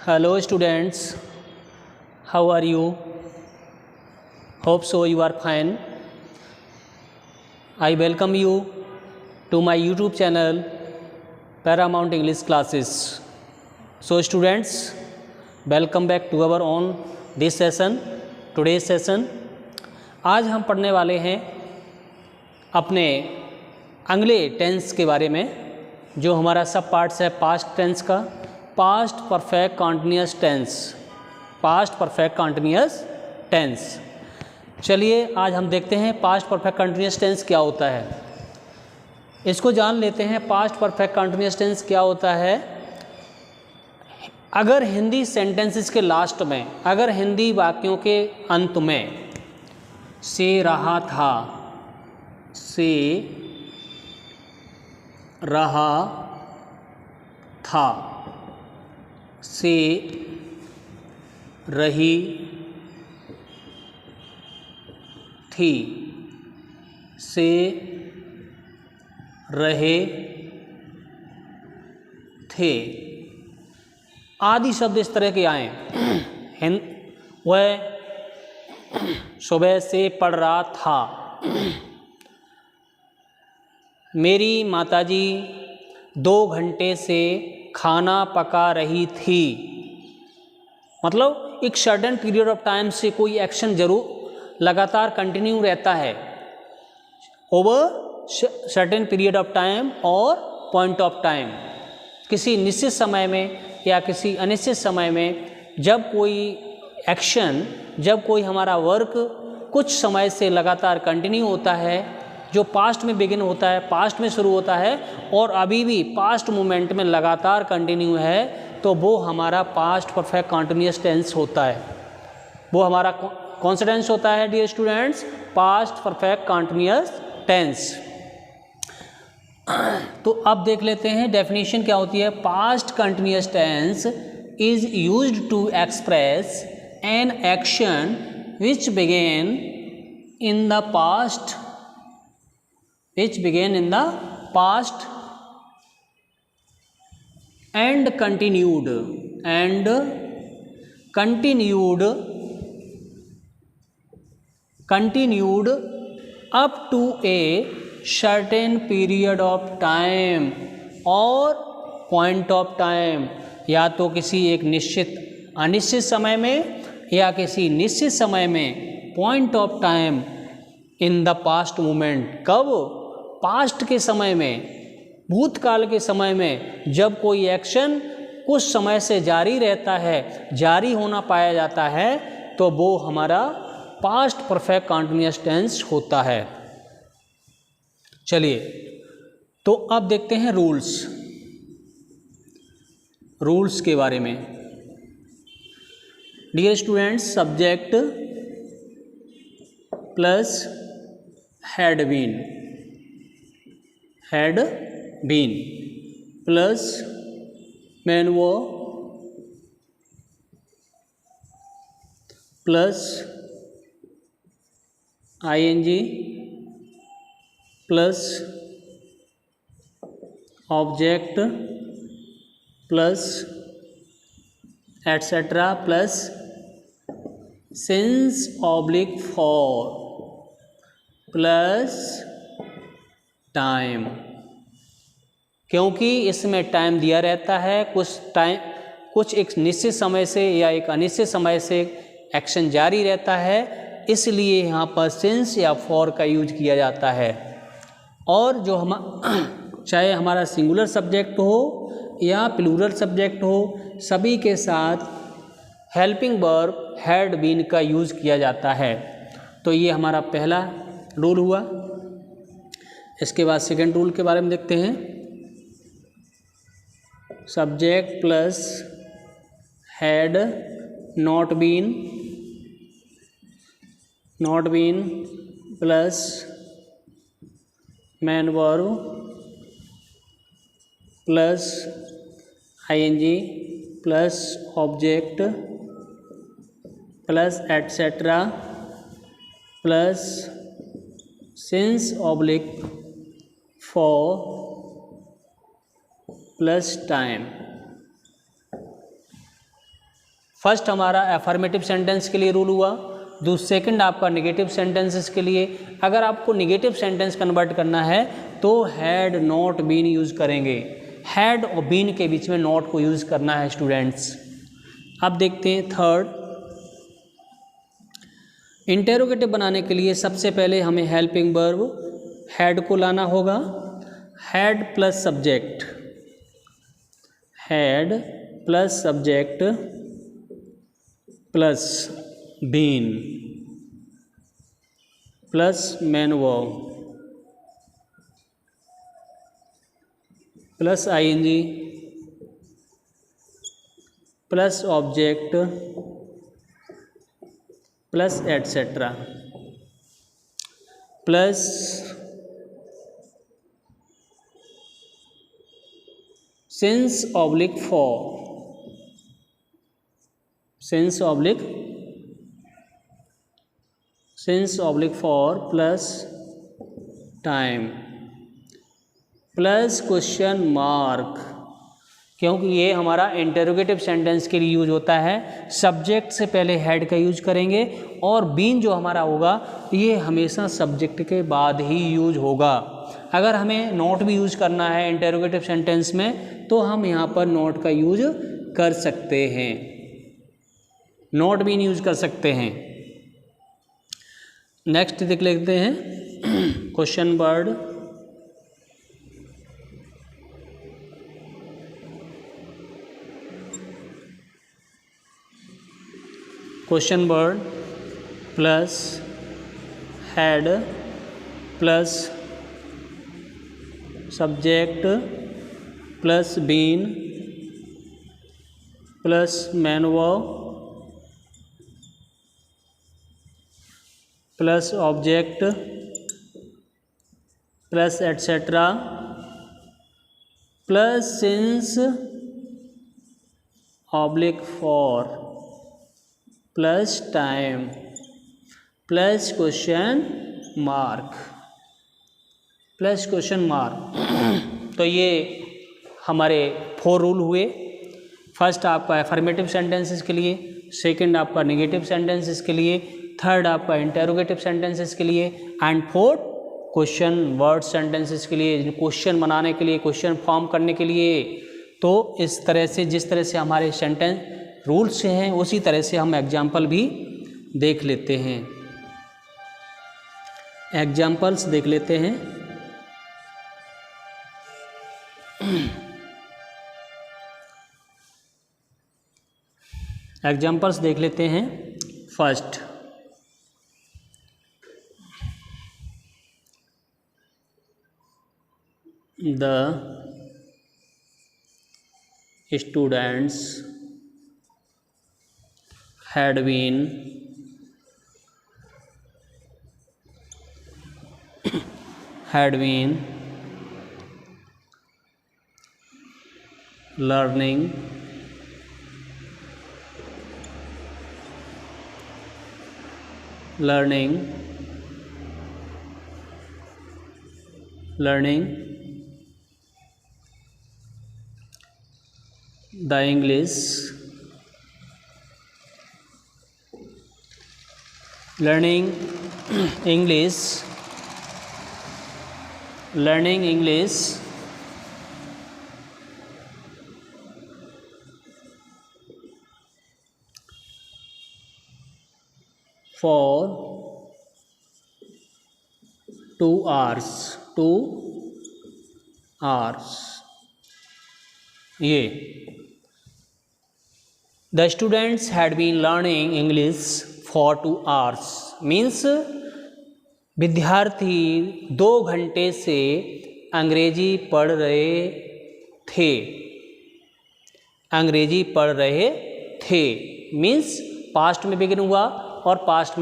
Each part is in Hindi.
Hello students, how are you? Hope so you are fine. I welcome you to my YouTube channel Paramount English Classes. So students, welcome back to our own this session, today's session. आज हम पढ़ने वाले हैं अपने अगले टेंस के बारे में, जो हमारा सब पार्ट्स है पास्ट टेंस का, past perfect continuous tense, past perfect continuous tense. चलिए आज हम देखते हैं पास्ट परफेक्ट कॉन्टिन्यूस टेंस क्या होता है, इसको जान लेते हैं। पास्ट परफेक्ट कॉन्टिन्यूस टेंस क्या होता है? अगर हिंदी सेंटेंसेस के लास्ट में, अगर हिंदी वाक्यों के अंत में से रहा था, से रहा था, से रही थी, से रहे थे आदि शब्द इस तरह के आए। वह सुबह से पढ़ रहा था, मेरी माताजी 2 घंटे से खाना पका रही थी। मतलब एक सर्टेन पीरियड ऑफ टाइम से कोई एक्शन जरूर लगातार कंटिन्यू रहता है, over certain period of time और पॉइंट ऑफ टाइम। किसी निश्चित समय में या किसी अनिश्चित समय में जब कोई एक्शन, जब कोई हमारा वर्क कुछ समय से लगातार कंटिन्यू होता है, जो पास्ट में बिगिन होता है, पास्ट में शुरू होता है और अभी भी पास्ट मोमेंट में लगातार कंटिन्यू है, तो वो हमारा पास्ट परफेक्ट कॉन्टिन्यूस टेंस होता है। वो हमारा कौन सा टेंस होता है dear students? Past perfect continuous tense. तो अब देख लेते हैं डेफिनेशन क्या होती है। Past continuous tense is used to express an action which began in the past, which began in the past and continued up to a certain period of time और point of time, या तो किसी एक निश्चित अनिश्चित समय में या किसी निश्चित समय में point of time in the past moment। कब? पास्ट के समय में, भूतकाल के समय में, जब कोई एक्शन कुछ समय से जारी रहता है, जारी होना पाया जाता है, तो वो हमारा पास्ट परफेक्ट कॉन्टिन्यूस टेंस होता है। चलिए तो अब देखते हैं रूल्स के बारे में। Dear students, subject plus had been plus main V plus ING plus object plus etcetera plus since oblique for plus time. क्योंकि इसमें टाइम दिया रहता है, कुछ एक निश्चित समय से या एक अनिश्चित समय से एक्शन जारी रहता है, इसलिए यहाँ पर सिंस या फॉर का यूज किया जाता है। और जो चाहे हमारा सिंगुलर सब्जेक्ट हो या प्लूरल सब्जेक्ट हो, सभी के साथ हेल्पिंग वर्ब हैड बीन का यूज किया जाता है। तो ये हमारा पहला रूल हुआ। इसके बाद सेकेंड रूल के बारे में देखते हैं। Subject plus had not been plus main verb plus ING plus object plus etcetera plus since oblique for plus time. First हमारा एफर्मेटिव सेंटेंस के लिए रूल हुआ, सेकंड आपका नेगेटिव सेंटेंसेस के लिए। अगर आपको नेगेटिव सेंटेंस कन्वर्ट करना है तो हैड नॉट बीन यूज़ करेंगे, हैड और बीन के बीच में नॉट को यूज़ करना है स्टूडेंट्स। अब देखते हैं थर्ड, इंटेरोगेटिव बनाने के लिए सबसे पहले हमें हेल्पिंग वर्ब हैड को लाना होगा। Had plus subject, had plus subject plus been plus main verb plus ING plus object plus etcetera plus since oblique for, since oblique for plus time plus question mark, क्योंकि ये हमारा इंटेरोगेटिव सेंटेंस के लिए यूज होता है। सब्जेक्ट से पहले हेड का यूज करेंगे और बीन जो हमारा होगा ये हमेशा सब्जेक्ट के बाद ही यूज होगा। अगर हमें नॉट भी यूज करना है इंटेरोगेटिव सेंटेंस में तो हम यहाँ पर नॉट का यूज कर सकते हैं, नॉट बीन यूज कर सकते हैं। नेक्स्ट देख लेते हैं question word. Question word plus had plus subject plus been plus main verb plus object plus etcetera plus since oblique for plus time plus question mark, plus question mark. तो ये हमारे 4 रूल हुए। फर्स्ट आपका एफर्मेटिव सेंटेंसेस के लिए, सेकंड आपका नेगेटिव सेंटेंसेस के लिए, थर्ड आपका इंटेरोगेटिव सेंटेंसेस के लिए and fourth question word sentences के लिए, क्वेश्चन बनाने के लिए, क्वेश्चन फॉर्म करने के लिए। तो इस तरह से जिस तरह से हमारे सेंटेंस रूल्स हैं उसी तरह से हम एग्जाम्पल भी देख लेते हैं। एग्जाम्पल्स देख लेते हैं। एग्जाम्पल्स देख लेते हैं। First, the students had been learning the English, learning English for 2 hours, ये the students had been learning English for 2 hours means विद्यार्थी 2 घंटे से अंग्रेजी पढ़ रहे थे। मीन्स पास्ट में बिगिन हुआ और पास्ट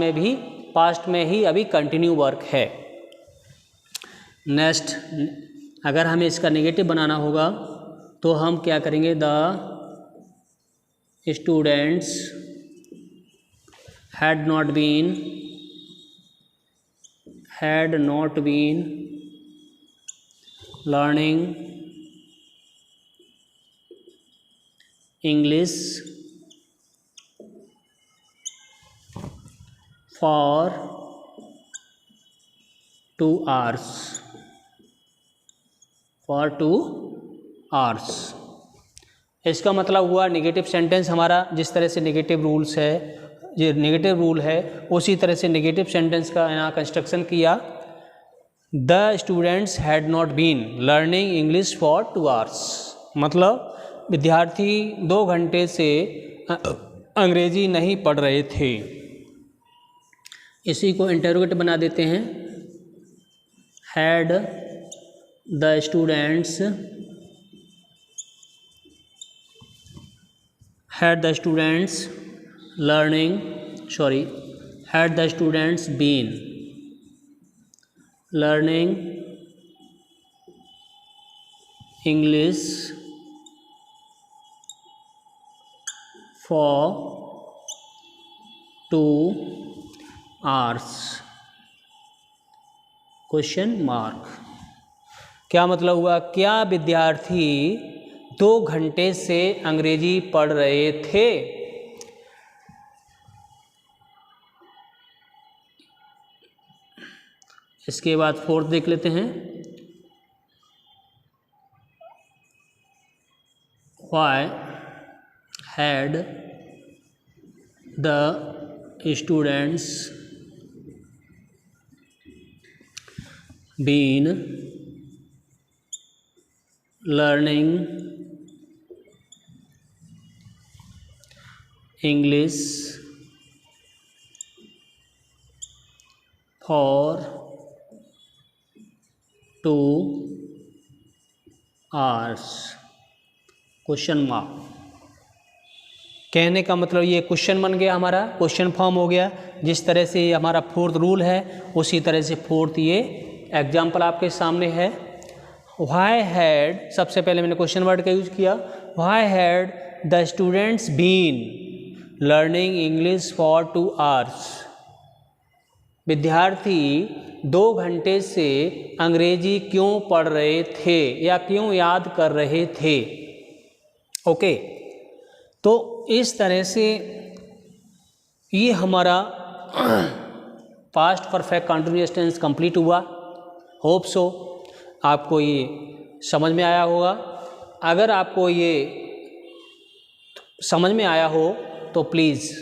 में ही अभी कंटिन्यू वर्क है। नेक्स्ट, अगर हमें इसका नेगेटिव बनाना होगा तो हम क्या करेंगे, the students had not been learning English for 2 hours, for 2 hours। इसका मतलब हुआ नेगेटिव सेंटेंस हमारा, जिस तरह से नेगेटिव रूल्स है, ये नेगेटिव रूल है, उसी तरह से नेगेटिव सेंटेंस का यहाँ कंस्ट्रक्शन किया। The students had not been learning English for 2 hours, मतलब विद्यार्थी 2 घंटे से अंग्रेजी नहीं पढ़ रहे थे। इसी को इंटरोगेट बना देते हैं। Had the students had the students been learning English for 2 hours, question mark. क्या मतलब हुआ, क्या विद्यार्थी 2 घंटे से अंग्रेजी पढ़ रहे थे? इसके बाद 4th देख लेते हैं। Why had the students been learning English for 2 hours, question mark. कहने का मतलब ये क्वेश्चन बन गया, हमारा क्वेश्चन फॉर्म हो गया। जिस तरह से हमारा 4th रूल है, उसी तरह से 4th ये एग्जाम्पल आपके सामने है। वाई हैड, सबसे पहले मैंने क्वेश्चन वर्ड का यूज किया। Why had the students been learning English for 2 hours, विद्यार्थी 2 घंटे से अंग्रेजी क्यों पढ़ रहे थे या क्यों याद कर रहे थे। ओके, तो इस तरह से ये हमारा past perfect continuous tense complete हुआ। होप सो आपको ये समझ में आया होगा। अगर आपको ये समझ में आया हो तो प्लीज़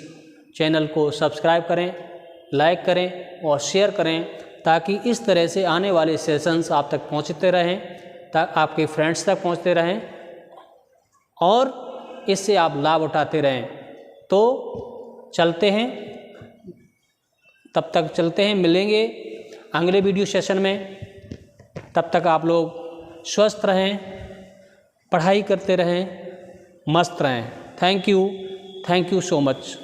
चैनल को सब्सक्राइब करें, लाइक करें और शेयर करें, ताकि इस तरह से आने वाले सेशंस आप तक पहुंचते रहें, आपके फ्रेंड्स तक पहुंचते रहें और इससे आप लाभ उठाते रहें। तो चलते हैं, तब तक चलते हैं, मिलेंगे अगले वीडियो सेशन में। तब तक आप लोग स्वस्थ रहें, पढ़ाई करते रहें, मस्त रहें। Thank you so much.